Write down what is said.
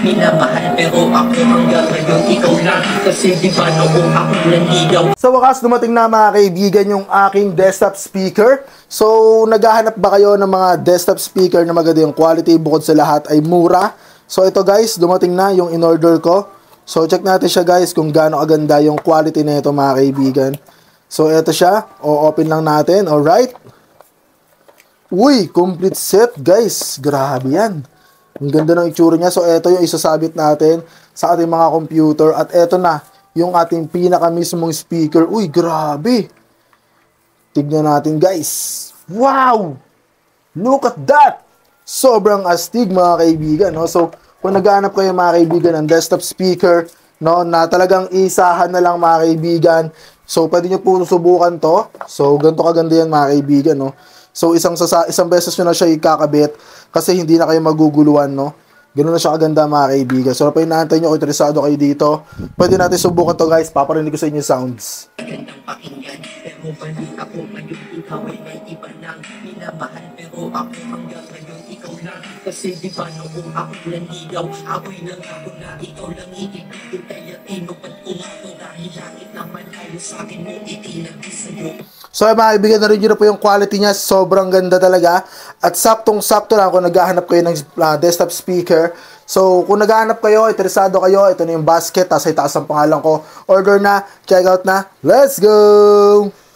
minamahal. Pero ako hanggang ngayon ikaw lang, kasi di ba noong ako nanligaw. Sa wakas, dumating na mga kaibigan yung aking desktop speaker. So, naghahanap ba kayo ng mga desktop speaker na maganda yung quality, bukod sa lahat ay mura? So, ito guys, dumating na yung in-order ko. So, check natin siya guys kung gaano kaganda yung quality na ito mga kaibigan. So, ito siya. O-open lang natin. Alright. Uy, complete set guys. Grabe yan. Ang ganda ng itsura niya. So, ito yung isasabit natin sa ating mga computer. At ito na yung ating pinaka mismong speaker. Uy, grabe. Tignan natin guys. Wow! Look at that! Sobrang astig mga kaibigan. No? So, kung naghahanap kayo mga kaibigan ng desktop speaker, no, na talagang isahan na lang mga kaibigan, so pwede nyo po subukan to. So, ganito kaganda yan mga kaibigan. No? So, isang beses nyo na siya ikakabit kasi hindi na kayo maguguluhan. No? Ganun na siya kaganda mga kaibigan. So, pa inaantay nyo kung interesado kayo dito, pwede natin subukan to guys. Paparinig ko sa inyo sounds. Magandang pakinggan, pero balik ako ngayon, ikaw ay may iba lang. Minamahal, pero ako hanggang ngayon ikaw lang. Kasi di ba noong ako nanligaw, ako'y lang ako na ikaw lang iibigin. Kaya tinupat ko ako dahil langit naman kayo sa akin mo itinagay sa'yo. So mga kaibigan, na-review na po yung quality niya. Sobrang ganda talaga. At saktong-sakto lang kung naghahanap kayo ng desktop speaker. So kung naghahanap kayo, interesado kayo, ito na yung basket. Tapos itaas ang pangalan ko. Order na, check out na. Let's go!